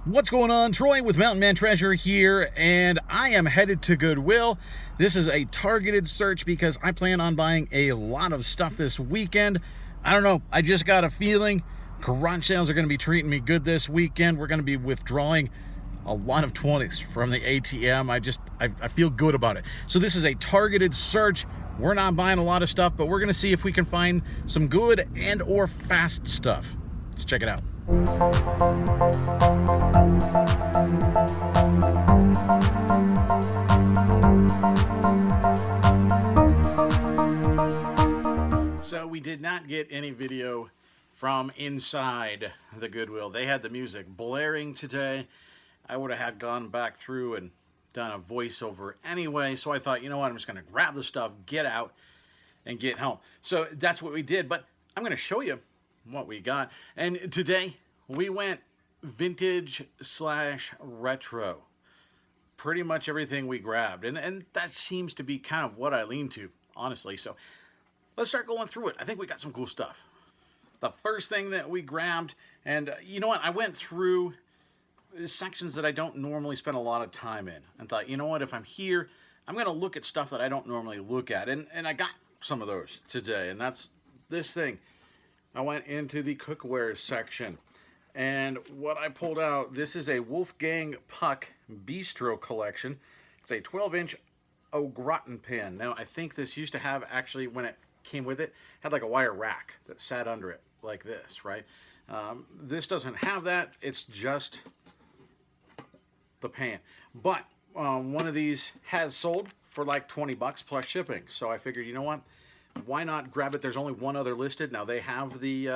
What's going on? Troy with Mountain Man Treasure here, and I am headed to Goodwill. This is a targeted search because I plan on buying a lot of stuff this weekend. I don't know, I just got a feeling garage sales are going to be treating me good this weekend. We're going to be withdrawing a lot of 20s from the ATM. I feel good about it. So this is a targeted search. We're not buying a lot of stuff, but we're going to see if we can find some good and or fast stuff. Let's check it out. So we did not get any video from inside the Goodwill. They had the music blaring today. I would have gone back through and done a voiceover anyway, so I thought, you know what, I'm just going to grab the stuff, get out, and get home. So that's what we did, but I'm going to show you what we got. And today we went vintage / retro. Pretty much everything we grabbed, and that seems to be kind of what I lean to, honestly. So let's start going through it. I think we got some cool stuff. The first thing that we grabbed, and you know what, I went through sections that I don't normally spend a lot of time in and thought, you know what, if I'm here, I'm going to look at stuff that I don't normally look at, and I got some of those today, and that's this thing. I went into the cookware section, and what I pulled out, this is a Wolfgang Puck Bistro collection. It's a 12-inch au gratin pan. Now, I think this used to have, actually, when it came with it, had like a wire rack that sat under it, like this, right? This doesn't have that. It's just the pan. But one of these has sold for like 20 bucks plus shipping. So I figured, you know what? Why not grab it? There's only one other listed. Now they have the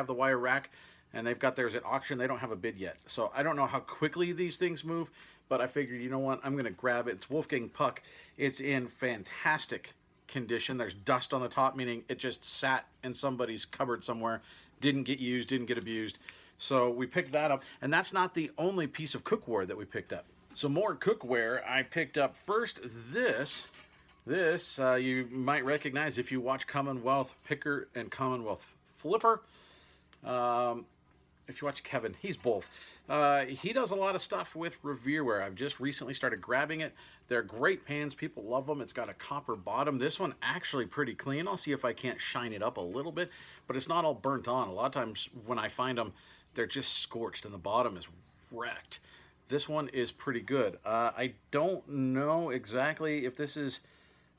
wire rack, and they've got theirs at auction. They don't have a bid yet. So I don't know how quickly these things move, but I figured, you know what? I'm going to grab it. It's Wolfgang Puck. It's in fantastic condition. There's dust on the top, meaning it just sat in somebody's cupboard somewhere, didn't get used, didn't get abused. So we picked that up, and that's not the only piece of cookware that we picked up. So more cookware. I picked up first this. This you might recognize if you watch Commonwealth Picker and Commonwealth Flipper. If you watch Kevin, he's both. He does a lot of stuff with Revereware. I've just recently started grabbing it. They're great pans. People love them. It's got a copper bottom. This one actually pretty clean. I'll see if I can't shine it up a little bit, but it's not all burnt on. A lot of times when I find them, they're just scorched and the bottom is wrecked. This one is pretty good. I don't know exactly if this is...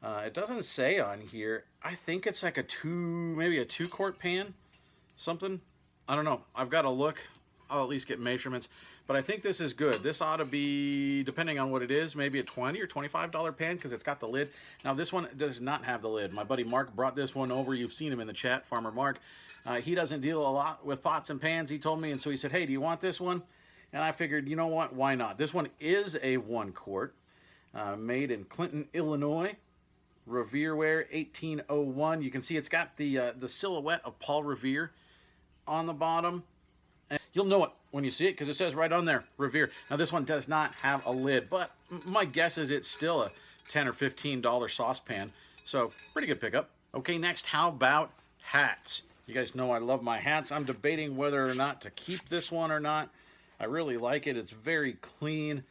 it doesn't say on here. I think it's like maybe a 2-quart pan, something. I don't know. I've got to look. I'll at least get measurements. But I think this is good. This ought to be, depending on what it is, maybe a $20 or $25 pan because it's got the lid. Now this one does not have the lid. My buddy Mark brought this one over. You've seen him in the chat, Farmer Mark. He doesn't deal a lot with pots and pans, he told me. And so he said, hey, do you want this one? And I figured, you know what? Why not? This one is a 1-quart, made in Clinton, Illinois. Revereware 1801. You can see it's got the silhouette of Paul Revere on the bottom. And you'll know it when you see it because it says right on there, Revere. Now this one does not have a lid, but my guess is it's still a $10 or $15 saucepan. So pretty good pickup. Okay, next, how about hats? You guys know I love my hats. I'm debating whether or not to keep this one or not. I really like it. It's very clean.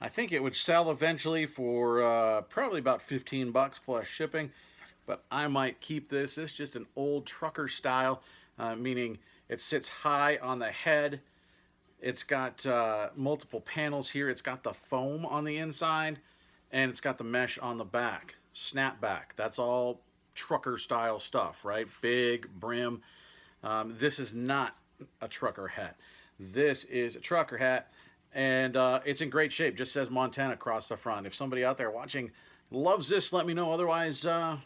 I think it would sell eventually for probably about 15 bucks plus shipping, but I might keep this. It's just an old trucker style, meaning it sits high on the head. It's got multiple panels here. It's got the foam on the inside, and it's got the mesh on the back. Snapback. That's all trucker style stuff, right? Big brim. This is not a trucker hat. This is a trucker hat. And it's in great shape. Just says Montana across the front. If somebody out there watching loves this, let me know. Otherwise, I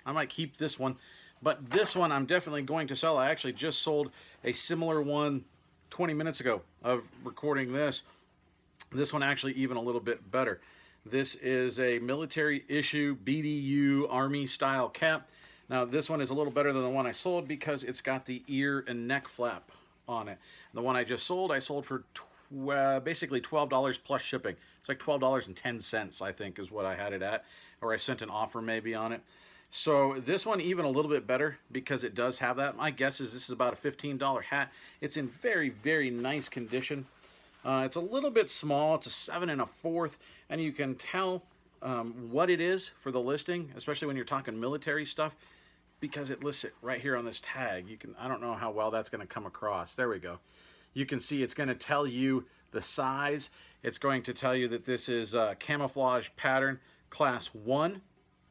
might keep this one. But this one I'm definitely going to sell. I actually just sold a similar one 20 minutes ago of recording this. This one actually even a little bit better. This is a military issue BDU Army style cap. Now this one is a little better than the one I sold because it's got the ear and neck flap on it. The one I just sold, I sold for basically $12 plus shipping. It's like $12.10, I think, is what I had it at, or I sent an offer maybe on it. So this one even a little bit better because it does have that. My guess is this is about a $15 hat. It's in very, very nice condition. It's a little bit small. It's a 7 1/4, and you can tell what it is for the listing, especially when you're talking military stuff, because it lists it right here on this tag. You can, I don't know how well that's going to come across. There we go. You can see it's going to tell you the size. It's going to tell you that this is a camouflage pattern class 1.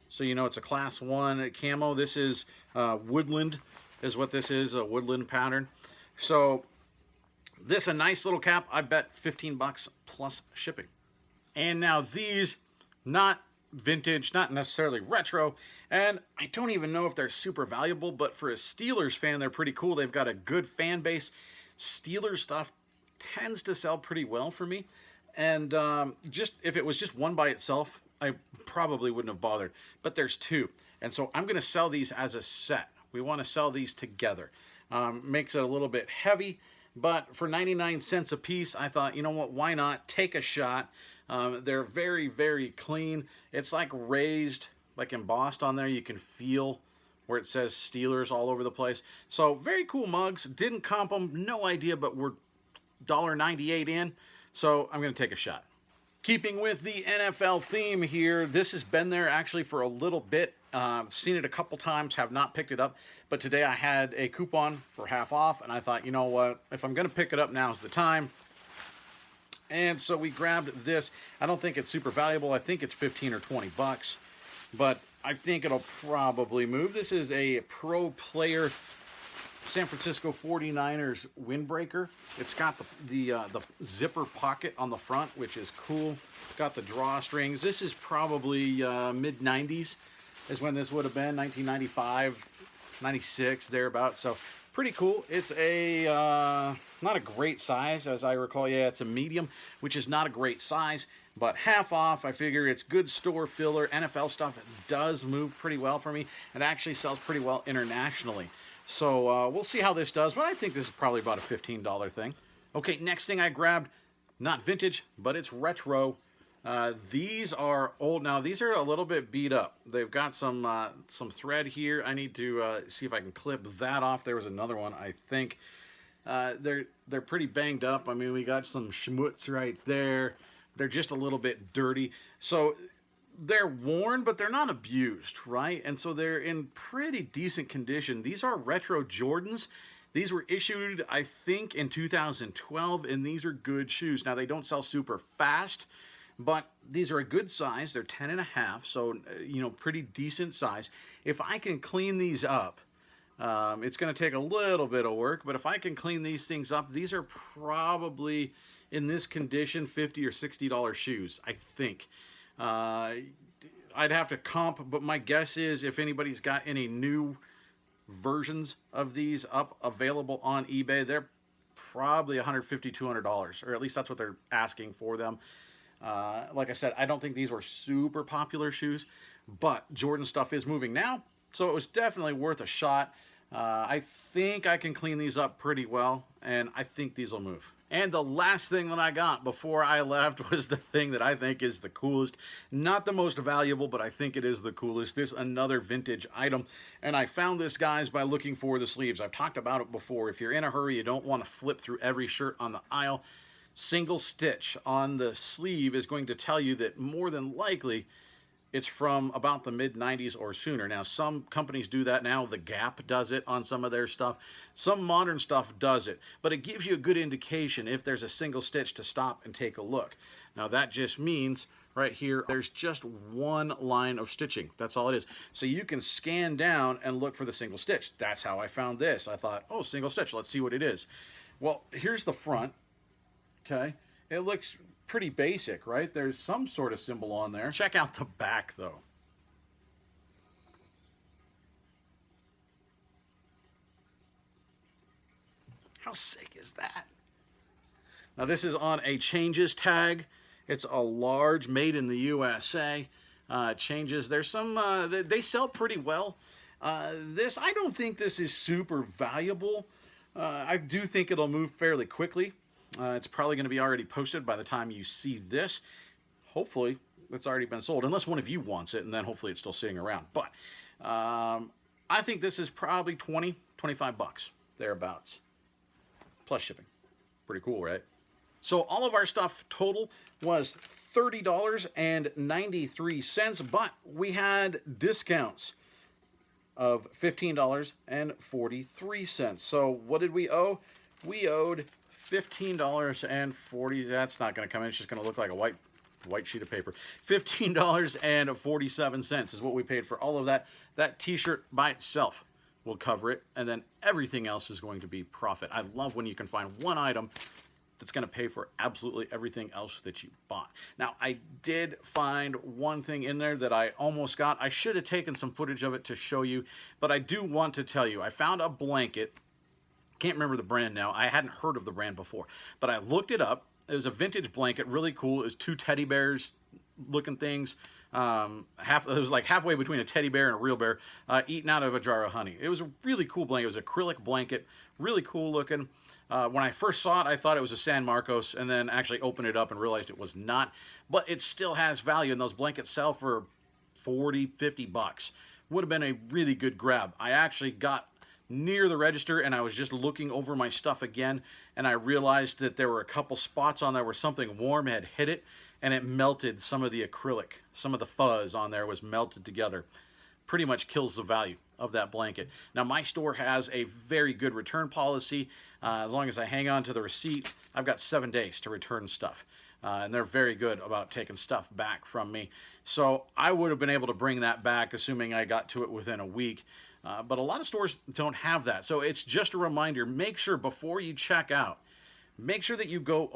So you know it's a class 1 camo. This is woodland is what this is, a woodland pattern. So this, a nice little cap, I bet 15 bucks plus shipping. And now these, not vintage, not necessarily retro, and I don't even know if they're super valuable, but for a Steelers fan, they're pretty cool. They've got a good fan base. Steelers stuff tends to sell pretty well for me. And just if it was just one by itself, I probably wouldn't have bothered. But there's two. And so I'm going to sell these as a set. We want to sell these together. Makes it a little bit heavy, but for 99 cents a piece, I thought, you know what, why not take a shot? They're very, very clean. It's like raised, like embossed on there. You can feel where it says Steelers all over the place. So very cool mugs. Didn't comp them, no idea, but we're $1.98 in. So I'm going to take a shot. Keeping with the NFL theme here, this has been there actually for a little bit. Seen it a couple times, have not picked it up. But today I had a coupon for half off, and I thought, you know what, if I'm going to pick it up, now's the time. And so we grabbed this. I don't think it's super valuable. I think it's 15 or 20 bucks. But I think it'll probably move. This is a Pro Player San Francisco 49ers windbreaker. It's got the zipper pocket on the front, which is cool. Got the drawstrings. This is probably mid-90s is when this would have been, 1995, 96, thereabouts. So pretty cool. It's a not a great size, as I recall. Yeah, it's a medium, which is not a great size, but half off. I figure it's good store filler. NFL stuff does move pretty well for me. It actually sells pretty well internationally. So we'll see how this does, but I think this is probably about a $15 thing. Okay, next thing I grabbed, not vintage, but it's retro. These are old now. These are a little bit beat up. They've got some thread here. I need to see if I can clip that off. There was another one, I think. They're pretty banged up. I mean, we got some schmutz right there. They're just a little bit dirty. So they're worn, but they're not abused, right? And so they're in pretty decent condition. These are retro Jordans. These were issued, I think, in 2012, and these are good shoes. Now, they don't sell super fast, but these are a good size. They're 10 1/2, so, you know, pretty decent size. If I can clean these up, it's going to take a little bit of work, but if I can clean these things up, these are probably, in this condition, $50 or $60 shoes, I think. I'd have to comp, but my guess is if anybody's got any new versions of these up available on eBay, they're probably $150, $200, or at least that's what they're asking for them. Like I said, I don't think these were super popular shoes, but Jordan stuff is moving now, so it was definitely worth a shot. I think I can clean these up pretty well, and I think these will move. And the last thing that I got before I left was the thing that I think is the coolest. Not the most valuable, but I think it is the coolest. This another vintage item. And I found this, guys, by looking for the sleeves. I've talked about it before. If you're in a hurry, you don't want to flip through every shirt on the aisle. Single stitch on the sleeve is going to tell you that more than likely it's from about the mid-90s or sooner. Now, some companies do that now. The Gap does it on some of their stuff. Some modern stuff does it. But it gives you a good indication if there's a single stitch to stop and take a look. Now, that just means right here, there's just one line of stitching. That's all it is. So you can scan down and look for the single stitch. That's how I found this. I thought, oh, single stitch. Let's see what it is. Well, here's the front. Okay. It looks pretty basic, right? There's some sort of symbol on there. Check out the back, though. How sick is that? Now, this is on a changes tag. It's a large, made in the USA. Changes. There's some, they sell pretty well. This, I don't think this is super valuable. I do think it'll move fairly quickly. It's probably going to be already posted by the time you see this. Hopefully, it's already been sold, unless one of you wants it, and then hopefully it's still sitting around. But I think this is probably 20, 25 bucks, thereabouts, plus shipping. Pretty cool, right? So all of our stuff total was $30.93, but we had discounts of $15.43. So what did we owe? We owed $15.40. That's not going to come in. It's just going to look like a white sheet of paper. $15.47 is what we paid for all of that. That t-shirt by itself will cover it, and then everything else is going to be profit. I love when you can find one item that's going to pay for absolutely everything else that you bought. Now, I did find one thing in there that I almost got. I should have taken some footage of it to show you, but I do want to tell you, I found a blanket. Can't remember the brand now. I hadn't heard of the brand before, but I looked it up. It was a vintage blanket, really cool. It was two teddy bears looking things. It was like halfway between a teddy bear and a real bear, eating out of a jar of honey. It was a really cool blanket. It was an acrylic blanket, really cool looking. When I first saw it, I thought it was a San Marcos, and then actually opened it up and realized it was not. But it still has value, and those blankets sell for 40, 50 bucks. Would have been a really good grab. I actually got near the register, and I was just looking over my stuff again, and I realized that there were a couple spots on there where something warm had hit it, and it melted some of the acrylic. Some of the fuzz on there was melted together. Pretty much kills the value of that blanket. Now, my store has a very good return policy. As long as I hang on to the receipt, I've got 7 days to return stuff. And they're very good about taking stuff back from me. So I would have been able to bring that back, assuming I got to it within a week. But a lot of stores don't have that. So it's just a reminder, make sure before you check out, make sure that you go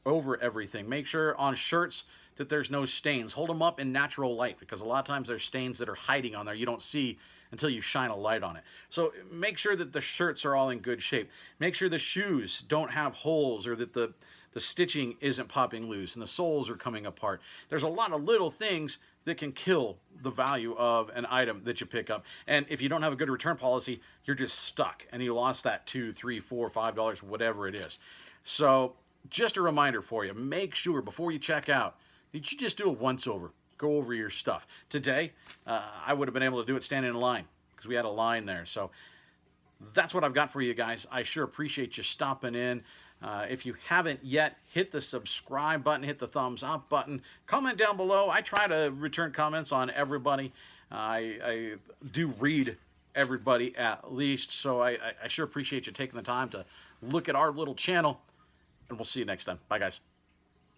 over everything. Make sure on shirts that there's no stains. Hold them up in natural light, because a lot of times there's stains that are hiding on there you don't see until you shine a light on it. So make sure that the shirts are all in good shape. Make sure the shoes don't have holes, or that the stitching isn't popping loose and the soles are coming apart. There's a lot of little things that can kill the value of an item that you pick up. And if you don't have a good return policy, you're just stuck, and you lost that $2, $3, $4, $5, whatever it is. So just a reminder for you, make sure before you check out that you just do a once over. Go over your stuff. Today, I would have been able to do it standing in line, because we had a line there. So that's what I've got for you guys. I sure appreciate you stopping in. If you haven't yet, hit the subscribe button, hit the thumbs up button, comment down below. I try to return comments on everybody. I do read everybody at least, so I sure appreciate you taking the time to look at our little channel, and we'll see you next time. Bye, guys.